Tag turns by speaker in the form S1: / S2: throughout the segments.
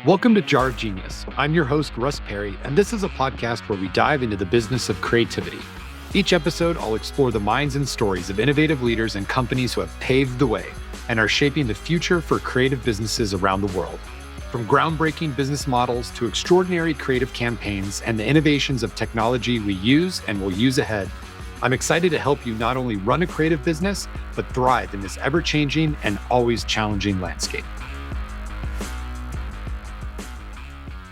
S1: Welcome to Jar Genius. I'm your host, Russ Perry, and this is a podcast where we dive into the business of creativity. Each episode, I'll explore the minds and stories of innovative leaders and companies who have paved the way and are shaping the future for creative businesses around the world. From groundbreaking business models to extraordinary creative campaigns and the innovations of technology we use and will use ahead, I'm excited to help you not only run a creative business, but thrive in this ever-changing and always challenging landscape.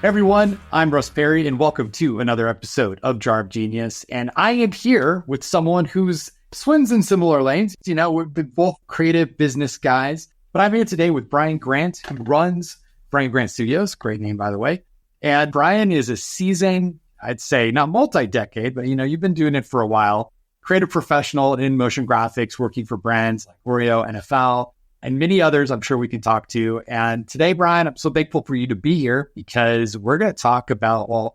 S2: Hey everyone, I'm Russ Perry, and welcome to another episode of Jar Genius. And I am here with someone who's swims in similar lanes. You know, we're both creative business guys. But I'm here today with Bryan Grant, who runs Bryan Grant Studios. Great name, by the way. And Bryan is a seasoned, I'd say, not multi-decade, but you've been doing it for a while. Creative professional in motion graphics, working for brands like Oreo, NFL, and many others I'm sure we can talk to. And today, Bryan, I'm so thankful for you to be here because we're going to talk about, we're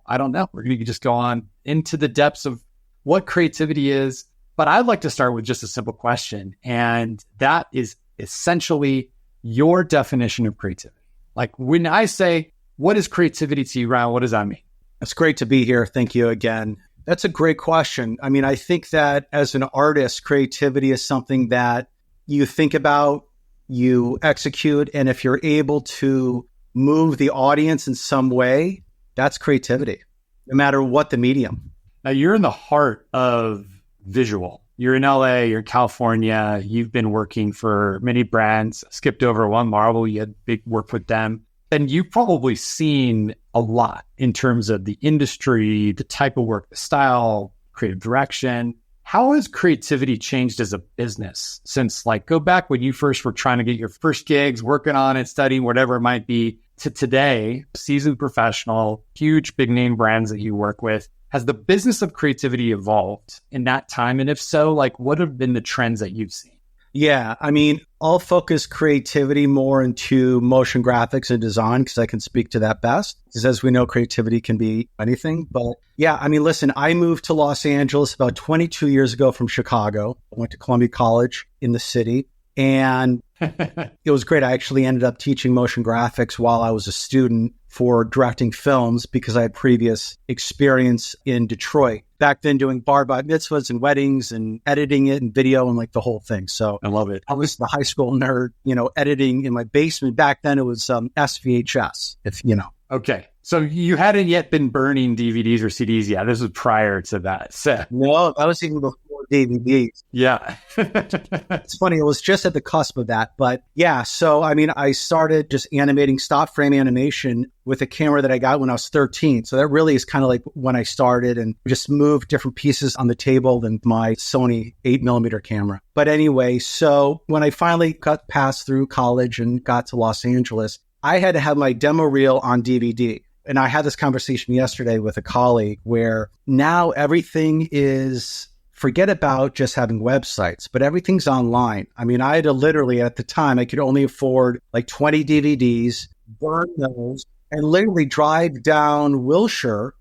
S2: going to just go on into the depths of what creativity is. But I'd like to start with just a simple question. And that is essentially your definition of creativity. Like when I say, what is creativity to you, Bryan, what does that mean?
S3: It's great to be here. Thank you again. That's a great question. I mean, I think that as an artist, creativity is something that you think about, you execute, and if you're able to move the audience in some way, that's creativity, no matter what the medium.
S2: Now, you're in the heart of visual. You're in LA, you're in California, you've been working for many brands, skipped over one, Marvel, you had big work with them. And you've probably seen a lot in terms of the industry, the type of work, the style, creative direction. How has creativity changed as a business since, go back when you first were trying to get your first gigs, working on it, studying, whatever it might be, to today, seasoned professional, huge big name brands that you work with? Has the business of creativity evolved in that time? And if so, what have been the trends that you've seen?
S3: Yeah, I mean, I'll focus creativity more into motion graphics and design because I can speak to that best. Because as we know, creativity can be anything. But yeah, I mean, listen, I moved to Los Angeles about 22 years ago from Chicago. I went to Columbia College in the city. And it was great. I actually ended up teaching motion graphics while I was a student for directing films because I had previous experience in Detroit. Back then doing bar mitzvahs and weddings and editing it and video and the whole thing. So
S2: I love it.
S3: I was the high school nerd, editing in my basement. Back then it was SVHS, if you know.
S2: Okay. So you hadn't yet been burning DVDs or CDs yet. This was prior to that. So.
S3: No, that was even before DVDs.
S2: Yeah.
S3: It's funny. It was just at the cusp of that. But yeah, so I mean, I started just animating stop frame animation with a camera that I got when I was 13. So that really is kind of when I started and just moved different pieces on the table than my Sony 8mm camera. But anyway, so when I finally got passed through college and got to Los Angeles, I had to have my demo reel on DVD. And I had this conversation yesterday with a colleague where now everything is, forget about just having websites, but everything's online. I mean, I had to literally, at the time, I could only afford 20 DVDs, burn those, and literally drive down Wilshire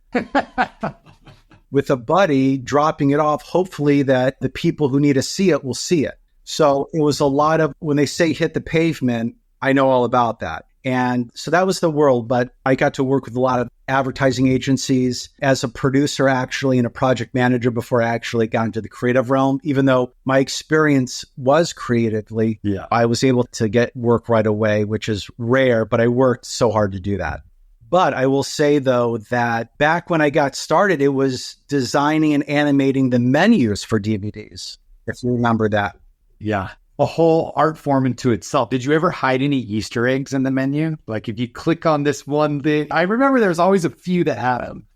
S3: with a buddy, dropping it off, hopefully that the people who need to see it will see it. So it was a lot of, when they say hit the pavement, I know all about that. And so that was the world, but I got to work with a lot of advertising agencies as a producer, actually, and a project manager before I actually got into the creative realm. Even though my experience was creatively, I was able to get work right away, which is rare, but I worked so hard to do that. But I will say, though, that back when I got started, it was designing and animating the menus for DVDs, if you remember that.
S2: Yeah. A whole art form into itself. Did you ever hide any Easter eggs in the menu? If you click on this one thing, I remember there was always a few that had them.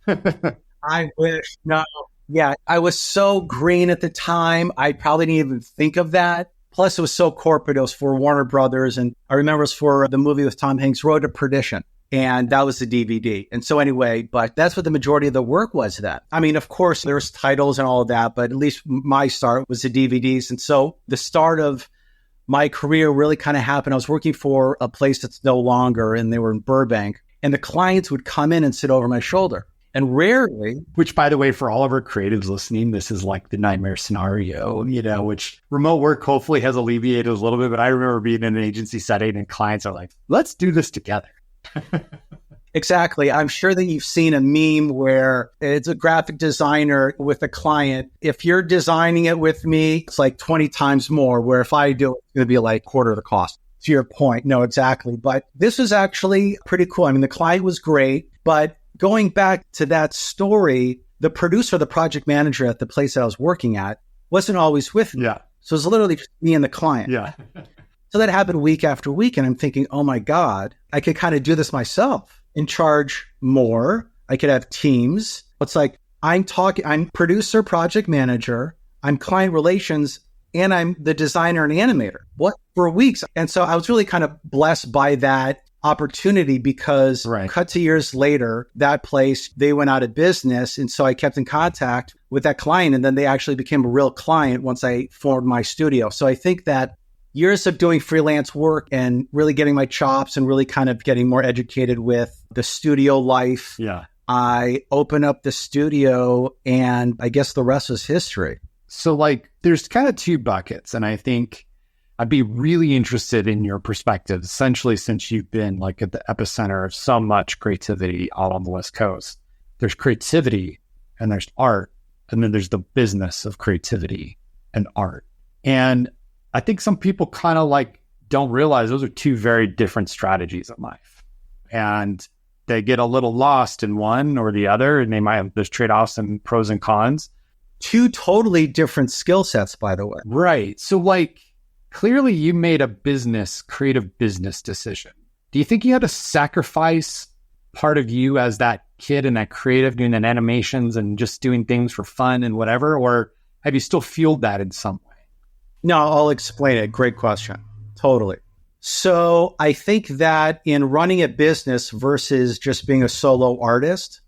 S3: I wish. No. Yeah, I was so green at the time. I probably didn't even think of that. Plus, it was so corporate. It was for Warner Brothers. And I remember it was for the movie with Tom Hanks, Road to Perdition. And that was the DVD. And so anyway, but that's what the majority of the work was then. I mean, of course, there's titles and all of that, but at least my start was the DVDs. And so the start of my career really kind of happened. I was working for a place that's no longer, and they were in Burbank. And the clients would come in and sit over my shoulder. And rarely,
S2: which by the way, for all of our creatives listening, this is the nightmare scenario, which remote work hopefully has alleviated a little bit. But I remember being in an agency setting and clients are like, let's do this together.
S3: Exactly. I'm sure that you've seen a meme where it's a graphic designer with a client. If you're designing it with me, it's like 20 times more, where if I do it, it's going to be like quarter of the cost. To your point. No, exactly. But this is actually pretty cool. I mean, the client was great, but going back to that story, the producer, the project manager at the place that I was working at wasn't always with me.
S2: Yeah.
S3: So it was literally just me and the client.
S2: Yeah.
S3: So that happened week after week. And I'm thinking, oh my God, I could kind of do this myself and charge more. I could have teams. It's like, I'm producer, project manager, I'm client relations, and I'm the designer and animator. What? For weeks. And so I was really kind of blessed by that opportunity because cut to years later, that place, they went out of business. And so I kept in contact with that client. And then they actually became a real client once I formed my studio. So I think that years of doing freelance work and really getting my chops and really kind of getting more educated with the studio life.
S2: Yeah.
S3: I opened up the studio and I guess the rest is history.
S2: So like there's kind of two buckets. And I think I'd be really interested in your perspective, essentially, since you've been like at the epicenter of so much creativity out on the West Coast. There's creativity and there's art, and then there's the business of creativity and art. And I think some people kind of like don't realize those are two very different strategies in life. And they get a little lost in one or the other, and they might have those trade-offs and pros and cons.
S3: Two totally different skill sets, by the way.
S2: Right. So like, clearly you made a creative business decision. Do you think you had to sacrifice part of you as that kid and that creative doing that animations and just doing things for fun and whatever? Or have you still fueled that in some way?
S3: No, I'll explain it. Great question. Totally. So I think that in running a business versus just being a solo artist,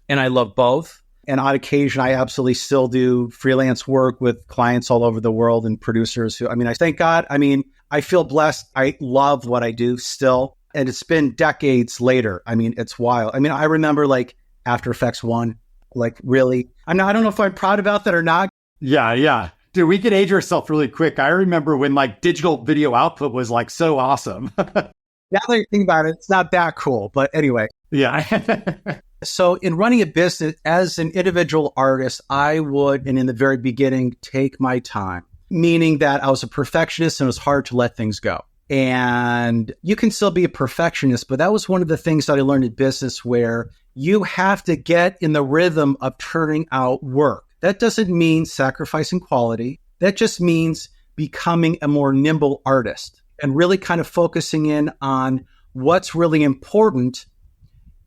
S3: and I love both. And on occasion, I absolutely still do freelance work with clients all over the world and producers who, I thank God. I feel blessed. I love what I do still. And it's been decades later. It's wild. I remember like After Effects 1, like really, I don't know if I'm proud about that or not.
S2: Yeah. Dude, we could age ourselves really quick. I remember when like digital video output was like so awesome.
S3: Now that you think about it, it's not that cool. But anyway.
S2: Yeah.
S3: So in running a business as an individual artist, I would, and in the very beginning, take my time, meaning that I was a perfectionist and it was hard to let things go. And you can still be a perfectionist, but that was one of the things that I learned in business where you have to get in the rhythm of turning out work. That doesn't mean sacrificing quality. That just means becoming a more nimble artist and really kind of focusing in on what's really important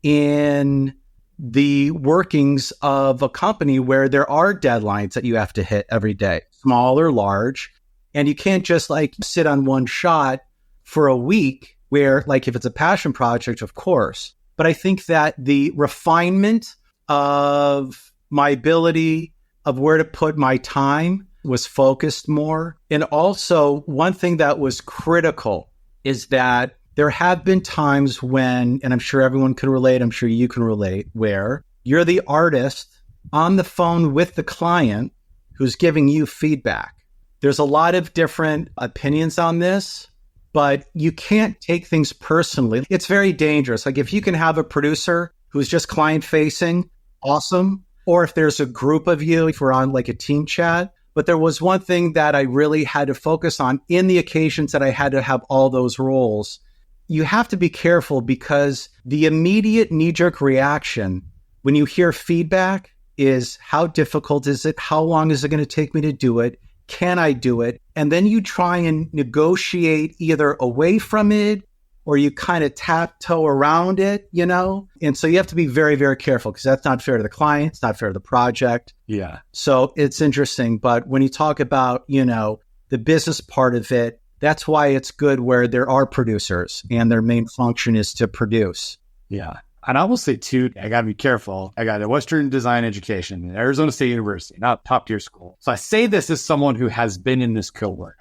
S3: in the workings of a company where there are deadlines that you have to hit every day, small or large. And you can't just like sit on one shot for a week where like if it's a passion project, of course. But I think that the refinement of my ability of where to put my time was focused more. And also one thing that was critical is that there have been times when, and I'm sure everyone can relate, I'm sure you can relate, where you're the artist on the phone with the client who's giving you feedback. There's a lot of different opinions on this, but you can't take things personally. It's very dangerous. Like if you can have a producer who's just client facing, awesome. Or if there's a group of you, if we're on like a team chat. But there was one thing that I really had to focus on in the occasions that I had to have all those roles. You have to be careful because the immediate knee-jerk reaction when you hear feedback is how difficult is it? How long is it going to take me to do it? Can I do it? And then you try and negotiate either away from it or you kind of tiptoe around it, And so you have to be very, very careful because that's not fair to the client. It's not fair to the project.
S2: Yeah.
S3: So it's interesting. But when you talk about, the business part of it, that's why it's good where there are producers and their main function is to produce.
S2: Yeah. And I will say too, I got to be careful. I got a Western design education at Arizona State University, not top tier school. So I say this as someone who has been in this cohort,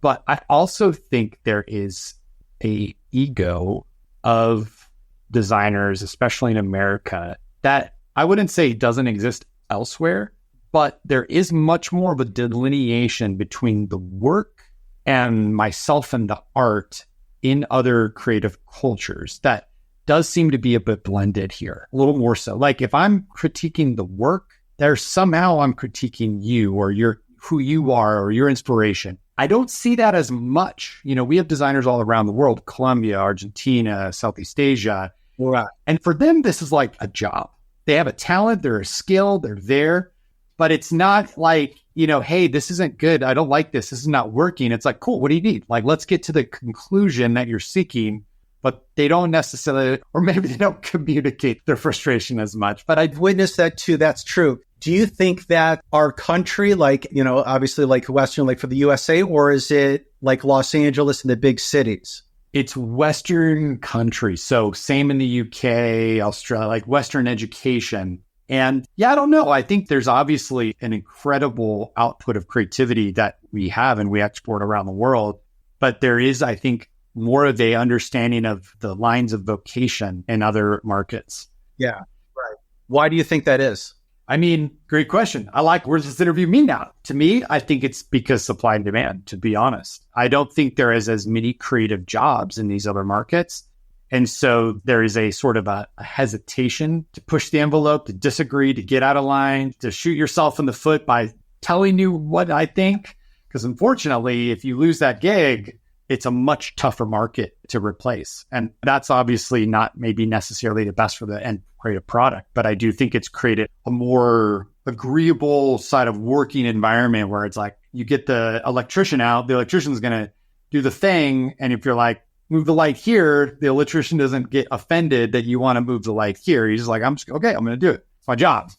S2: but I also think there is a ego of designers, especially in America, that I wouldn't say doesn't exist elsewhere, but there is much more of a delineation between the work and myself and the art in other creative cultures that does seem to be a bit blended here, a little more so. Like if I'm critiquing the work, there's somehow I'm critiquing you or who you are or your inspiration. I don't see that as much. We have designers all around the world, Colombia, Argentina, Southeast Asia.
S3: Right.
S2: And for them, this is like a job. They have a talent, they're a skill, they're there, but it's not like, hey, this isn't good. I don't like this. This is not working. It's like, cool, what do you need? Like, let's get to the conclusion that you're seeking, but they don't necessarily, or maybe they don't communicate their frustration as much. But
S3: I've witnessed that too. That's true. Do you think that our country, like, obviously like Western, like for the USA, or is it like Los Angeles and the big cities?
S2: It's Western countries. So same in the UK, Australia, like Western education. And yeah, I don't know. I think there's obviously an incredible output of creativity that we have and we export around the world. But there is, I think, more of a understanding of the lines of vocation in other markets.
S3: Yeah, right. Why do you think that is?
S2: I mean, great question. Where does this interview mean now? To me, I think it's because supply and demand, to be honest. I don't think there is as many creative jobs in these other markets. And so there is a sort of a hesitation to push the envelope, to disagree, to get out of line, to shoot yourself in the foot by telling you what I think. Because unfortunately, if you lose that gig, it's a much tougher market to replace. And that's obviously not maybe necessarily the best for the end creative product, but I do think it's created a more agreeable side of working environment where it's like you get the electrician out, the electrician's going to do the thing. And if you're like, move the light here, the electrician doesn't get offended that you want to move the light here. He's just like, I'm going to do it. It's my job.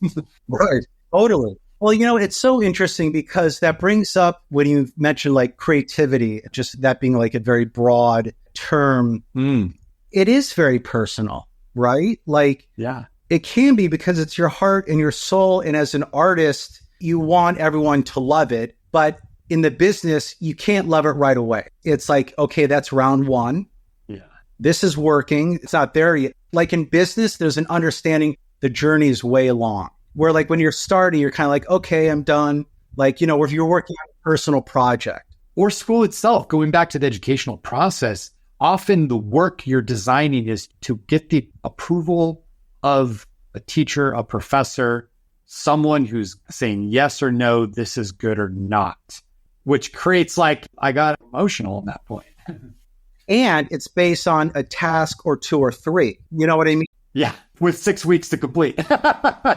S3: Right. Totally. Well, it's so interesting because that brings up when you mentioned like creativity, just that being like a very broad term. It is very personal, right? Like,
S2: yeah,
S3: it can be because it's your heart and your soul. And as an artist, you want everyone to love it. But in the business, you can't love it right away. It's like, okay, that's round one.
S2: Yeah,
S3: this is working. It's not there yet. Like in business, there's an understanding the journey is way long. Where like when you're starting, you're kind of like, okay, I'm done. Like, if you're working on a personal project.
S2: Or school itself, going back to the educational process, often the work you're designing is to get the approval of a teacher, a professor, someone who's saying yes or no, this is good or not, which creates like, I got emotional at that point.
S3: And it's based on a task or two or three. You know what I mean?
S2: Yeah, with 6 weeks to complete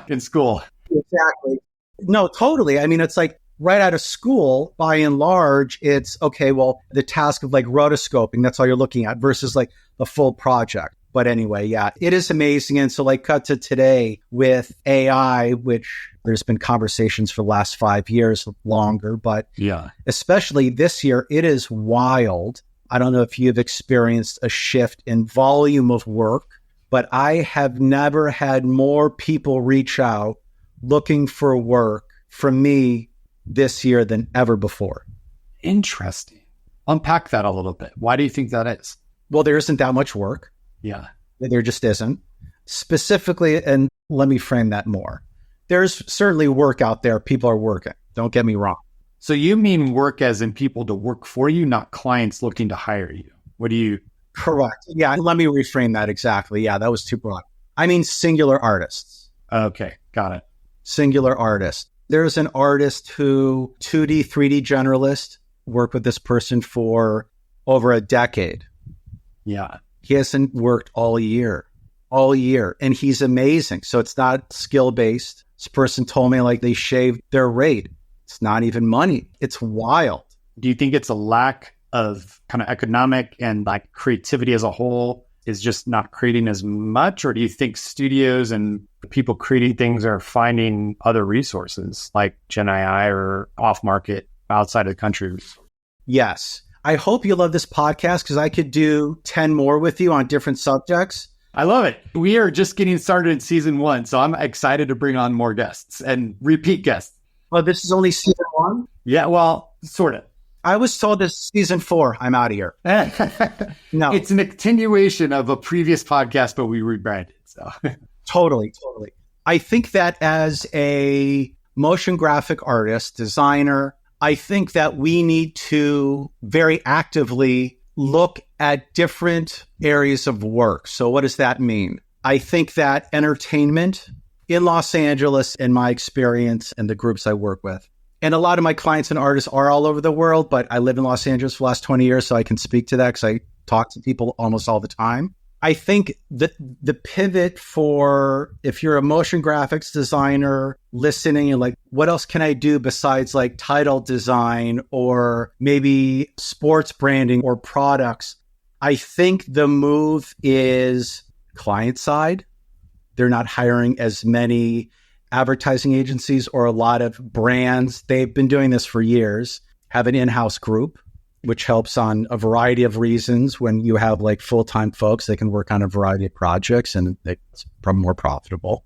S2: in school.
S3: Exactly. No, totally. I mean, it's like right out of school, by and large, it's okay, well, the task of like rotoscoping, that's all you're looking at versus like the full project. But anyway, yeah, it is amazing. And so like cut to today with AI, which there's been conversations for the last 5 years longer, but
S2: yeah,
S3: especially this year, it is wild. I don't know if you've experienced a shift in volume of work, but I have never had more people reach out looking for work from me this year than ever before.
S2: Interesting. Unpack that a little bit. Why do you think that is?
S3: Well, there isn't that much work.
S2: Yeah.
S3: There just isn't. Specifically, and let me frame that more. There's certainly work out there. People are working. Don't get me wrong.
S2: So you mean work as in people to work for you, not clients looking to hire you? What do you...
S3: Correct. Yeah, let me reframe that exactly. Yeah, that was too broad. I mean singular artists.
S2: Okay, got it.
S3: Singular artist. There's an artist who, 2D, 3D generalist, worked with this person for over a decade.
S2: Yeah.
S3: He hasn't worked all year. And he's amazing. So it's not skill-based. This person told me like they shaved their rate. It's not even money. It's wild.
S2: Do you think it's a lack of kind of economic and like creativity as a whole is just not creating as much? Or do you think studios and people creating things are finding other resources like Gen AI or off market outside of the country?
S3: Yes. I hope you love this podcast because I could do 10 more with you on different subjects.
S2: I love it. We are just getting started in season 1. So I'm excited to bring on more guests and repeat guests.
S3: Well, this is only season 1?
S2: Yeah, well, sort of.
S3: I was told this is season 4. I'm out of here. No.
S2: It's an continuation of a previous podcast, but we rebranded. So
S3: Totally. I think that as a motion graphic artist, designer, I think that we need to very actively look at different areas of work. So what does that mean? I think that entertainment in Los Angeles, in my experience and the groups I work with, and a lot of my clients and artists are all over the world, but I live in Los Angeles for the last 20 years, so I can speak to that because I talk to people almost all the time. I think that the pivot for if you're a motion graphics designer listening and like, what else can I do besides like title design or maybe sports branding or products? I think the move is client side. They're not hiring as many advertising agencies or a lot of brands. They've been doing this for years, have an in-house group, which helps on a variety of reasons. When you have like full-time folks, they can work on a variety of projects and it's more profitable.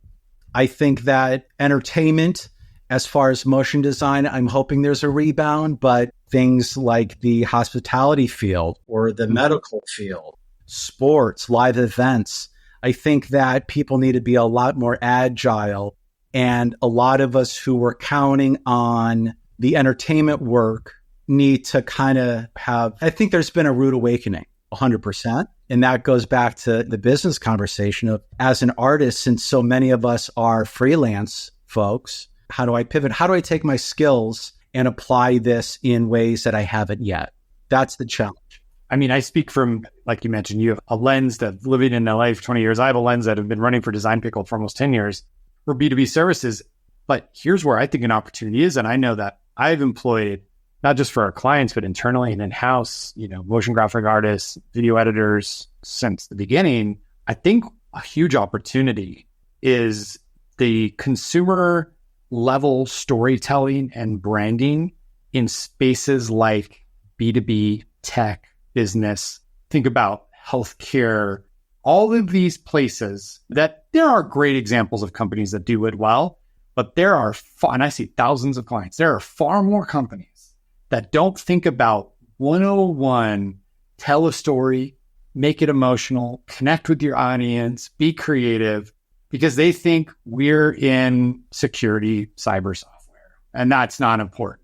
S3: I think that entertainment, as far as motion design, I'm hoping there's a rebound, but things like the hospitality field or the medical field, sports, live events, I think that people need to be a lot more agile. And a lot of us who were counting on the entertainment work need to kind of have, I think there's been a rude awakening, 100%. And that goes back to the business conversation of, as an artist, since so many of us are freelance folks, how do I pivot? How do I take my skills and apply this in ways that I haven't yet? That's the challenge.
S2: I mean, I speak from, like you mentioned, you have a lens that living in LA for 20 years. I have a lens that have been running for Design Pickle for almost 10 years for B2B services. But here's where I think an opportunity is. And I know that I've employed, not just for our clients, but internally and in-house, motion graphic artists, video editors since the beginning. I think a huge opportunity is the consumer level storytelling and branding in spaces like B2B, tech, business. Think about healthcare, all of these places that there are great examples of companies that do it well, but there are, and I see thousands of clients, there are far more companies that don't think about 101, tell a story, make it emotional, connect with your audience, be creative, because they think we're in security cyber software, and that's not important.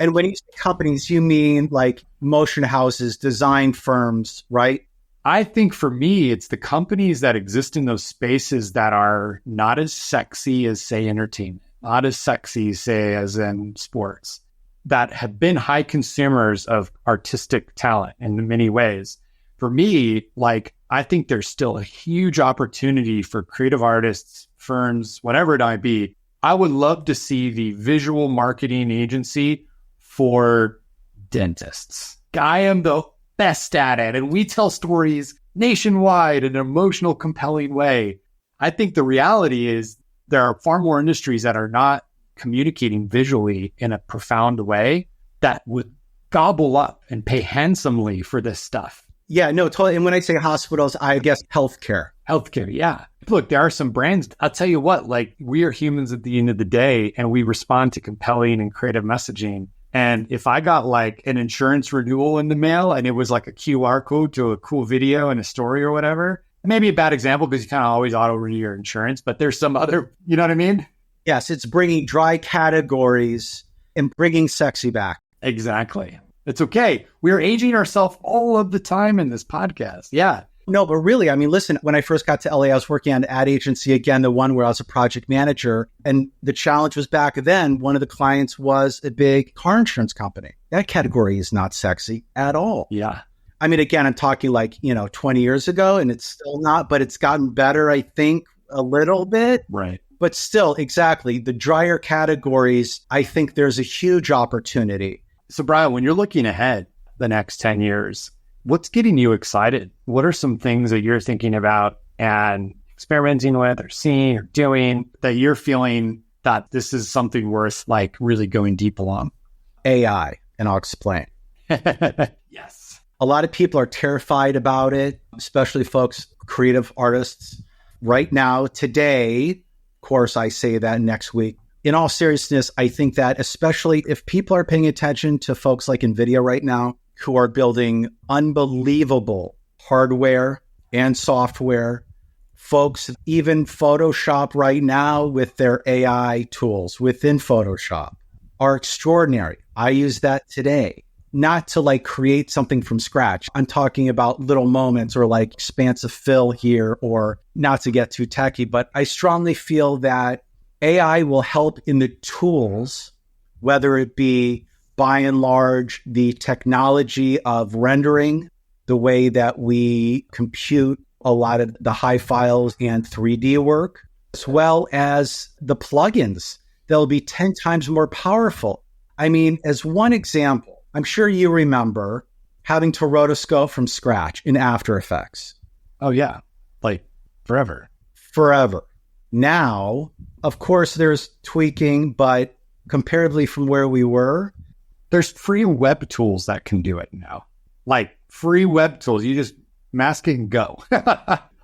S3: And when you say companies, you mean like motion houses, design firms, right?
S2: I think for me, it's the companies that exist in those spaces that are not as sexy as, say, entertainment, not as sexy, say, as in sports, that have been high consumers of artistic talent in many ways. For me, like, I think there's still a huge opportunity for creative artists, firms, whatever it might be. I would love to see the visual marketing agency for dentists. I am the best at it, and we tell stories nationwide in an emotional, compelling way. I think the reality is there are far more industries that are not communicating visually in a profound way that would gobble up and pay handsomely for this stuff.
S3: Yeah, no, totally. And when I say hospitals, I guess healthcare.
S2: Healthcare, yeah. Look, there are some brands. I'll tell you what, like, we are humans at the end of the day, and we respond to compelling and creative messaging. And if I got like an insurance renewal in the mail and it was like a QR code to a cool video and a story or whatever, maybe a bad example because you kind of always auto renew your insurance, but there's some other, you know what I mean?
S3: Yes, it's bringing dry categories and bringing sexy back.
S2: Exactly. It's okay. We're aging ourselves all of the time in this podcast. Yeah.
S3: No, but really, I mean, listen, when I first got to LA, I was working on an ad agency, again, the one where I was a project manager. And the challenge was back then, one of the clients was a big car insurance company. That category is not sexy at all.
S2: Yeah.
S3: I mean, again, I'm talking like, 20 years ago, and it's still not, but it's gotten better, I think, a little bit.
S2: Right.
S3: But still, exactly, the drier categories, I think there's a huge opportunity.
S2: So, Bryan, when you're looking ahead the next 10 years, what's getting you excited? What are some things that you're thinking about and experimenting with or seeing or doing that you're feeling that this is something worth like really going deep along?
S3: AI, and I'll explain.
S2: Yes.
S3: A lot of people are terrified about it, especially folks, creative artists. Right now, today, of course, I say that next week. In all seriousness, I think that especially if people are paying attention to folks like NVIDIA right now, who are building unbelievable hardware and software, folks, even Photoshop right now with their AI tools within Photoshop are extraordinary. I use that today. not to like create something from scratch. I'm talking about little moments or like expansive fill here, or not to get too techy, but I strongly feel that AI will help in the tools, whether it be by and large the technology of rendering, the way that we compute a lot of the high files and 3D work, as well as the plugins. They'll be 10 times more powerful. I mean, as one example, I'm sure you remember having to rotoscope from scratch in After Effects.
S2: Oh, yeah. Like forever.
S3: Forever. Now, of course, there's tweaking, but comparatively from where we were,
S2: there's free web tools that can do it now. Like free web tools. You just mask it and go.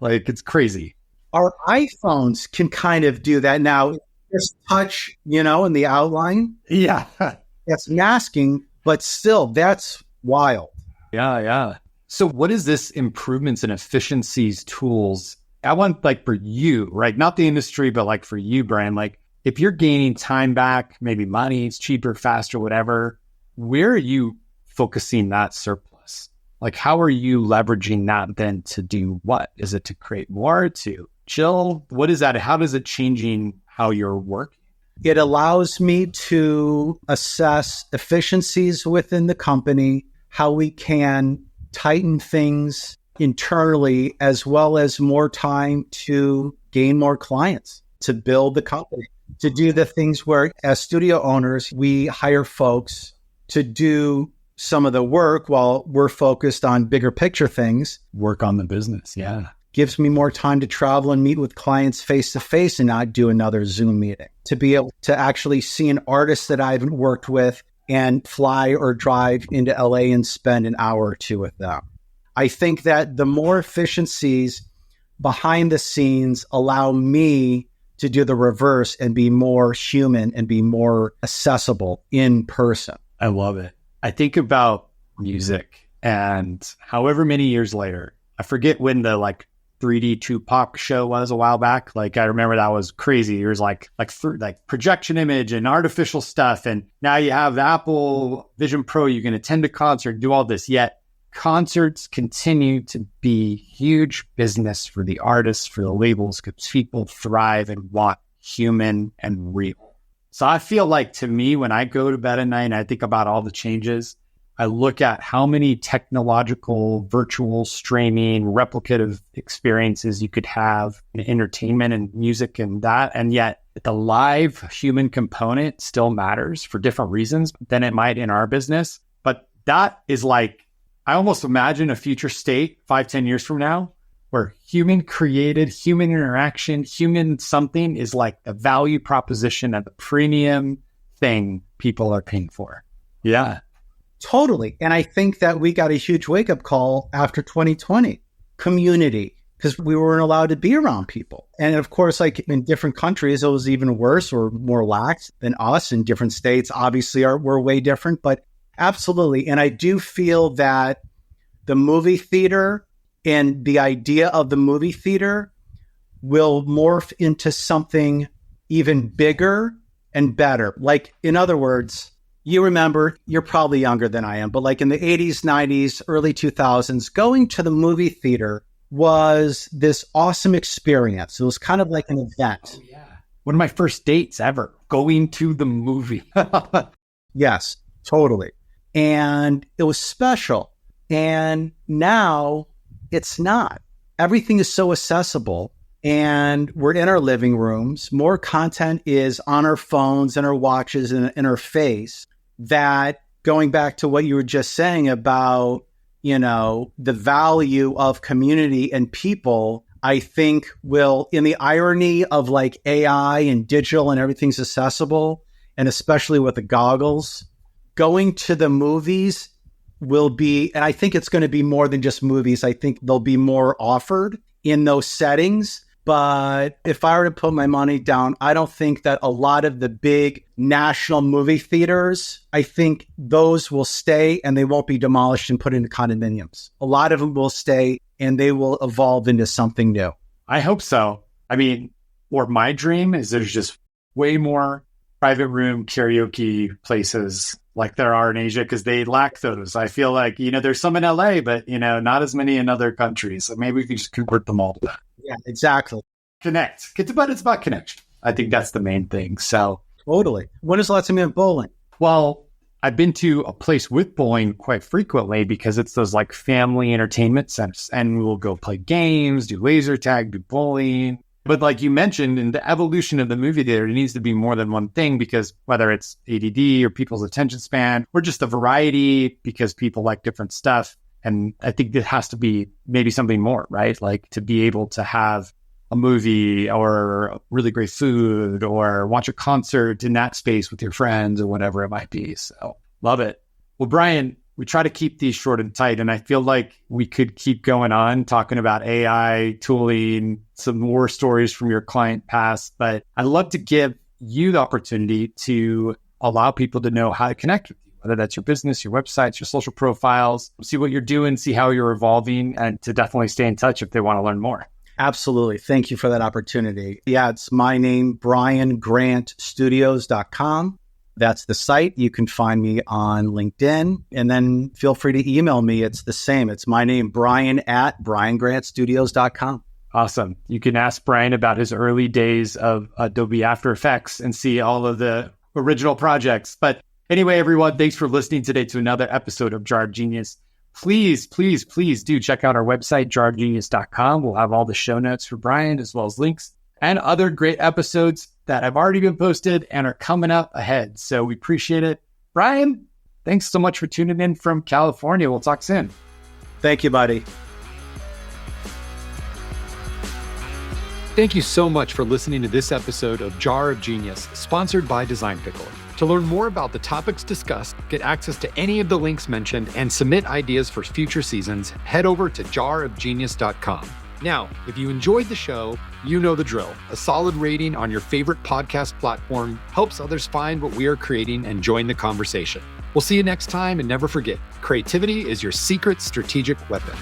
S2: Like, it's crazy.
S3: Our iPhones can kind of do that now. Just touch, in the outline.
S2: Yeah.
S3: That's masking, but still, that's wild.
S2: Yeah. So what is this improvements in efficiencies tools? I want like for you, right? Not the industry, but like for you, Bryan, like if you're gaining time back, maybe money, it's cheaper, faster, whatever, where are you focusing that surplus? Like, how are you leveraging that then to do what? Is it to create more, to chill? What is that? How does it changing how you're working?
S3: It allows me to assess efficiencies within the company, how we can tighten things internally, as well as more time to gain more clients, to build the company, to do the things where as studio owners, we hire folks to do some of the work while we're focused on bigger picture things.
S2: Work on the business. Yeah.
S3: Gives me more time to travel and meet with clients face to face and not do another Zoom meeting. To be able to actually see an artist that I haven't worked with and fly or drive into LA and spend an hour or two with them. I think that the more efficiencies behind the scenes allow me to do the reverse and be more human and be more accessible in person.
S2: I love it. I think about music and however many years later, I forget when the 3D Tupac show was a while back. Like, I remember that was crazy. It was like projection image and artificial stuff. And now you have the Apple Vision Pro. You can attend a concert, do all this. Yet concerts continue to be huge business for the artists, for the labels, because people thrive and want human and real. So I feel like, to me, when I go to bed at night and I think about all the changes, I look at how many technological, virtual, streaming, replicative experiences you could have in entertainment and music and that. And yet the live human component still matters for different reasons than it might in our business. But that is like, I almost imagine a future state 5-10 years from now where human created, human interaction, human something is like the value proposition and the premium thing people are paying for. Yeah.
S3: Totally. And I think that we got a huge wake-up call after 2020. Community, because we weren't allowed to be around people. And of course, like in different countries, it was even worse or more lax than us. In different states, obviously, we're way different. But absolutely. And I do feel that the movie theater and the idea of the movie theater will morph into something even bigger and better. Like, in other words, you remember, you're probably younger than I am, but like in the 80s, 90s, early 2000s, going to the movie theater was this awesome experience. It was kind of like an event.
S2: Oh, yeah. One of my first dates ever, going to the movie.
S3: Yes, totally. And it was special. And now it's not. Everything is so accessible. And we're in our living rooms. More content is on our phones and our watches and in our face. That, going back to what you were just saying about, the value of community and people, I think will, in the irony of like AI and digital and everything's accessible, and especially with the goggles, going to the movies will be, and I think it's going to be more than just movies. I think there'll be more offered in those settings. But if I were to put my money down, I don't think that a lot of the big national movie theaters, I think those will stay and they won't be demolished and put into condominiums. A lot of them will stay and they will evolve into something new.
S2: I hope so. I mean, or my dream is there's just way more private room karaoke places like there are in Asia because they lack those. I feel like, there's some in LA, but, not as many in other countries. So maybe we can just convert them all to that.
S3: Yeah, exactly.
S2: Connect. But it's about connection. I think that's the main thing. So
S3: totally. When is the last time you went bowling?
S2: Well, I've been to a place with bowling quite frequently because it's those like family entertainment centers, and we'll go play games, do laser tag, do bowling. But like you mentioned, in the evolution of the movie theater, it needs to be more than one thing, because whether it's ADD or people's attention span or just the variety, because people like different stuff. And I think it has to be maybe something more, right? Like to be able to have a movie or really great food or watch a concert in that space with your friends or whatever it might be. So love it. Well, Bryan, we try to keep these short and tight, and I feel like we could keep going on talking about AI, tooling, some war stories from your client past, but I'd love to give you the opportunity to allow people to know how to connect with you, whether that's your business, your websites, your social profiles, see what you're doing, see how you're evolving, and to definitely stay in touch if they want to learn more.
S3: Absolutely. Thank you for that opportunity. Yeah, it's my name, BryanGrantStudios.com. That's the site. You can find me on LinkedIn, and then feel free to email me. It's the same. It's my name, Bryan at BryanGrantStudios.com.
S2: Awesome. You can ask Bryan about his early days of Adobe After Effects and see all of the original projects. But anyway, everyone, thanks for listening today to another episode of Jar of Genius. Please, please, please do check out our website, jarofgenius.com. We'll have all the show notes for Bryan, as well as links and other great episodes that have already been posted and are coming up ahead. So we appreciate it. Bryan, thanks so much for tuning in from California. We'll talk soon.
S3: Thank you, buddy.
S1: Thank you so much for listening to this episode of Jar of Genius, sponsored by Design Pickle. To learn more about the topics discussed, get access to any of the links mentioned, and submit ideas for future seasons, head over to jarofgenius.com. Now, if you enjoyed the show, you know the drill. A solid rating on your favorite podcast platform helps others find what we are creating and join the conversation. We'll see you next time, and never forget, creativity is your secret strategic weapon.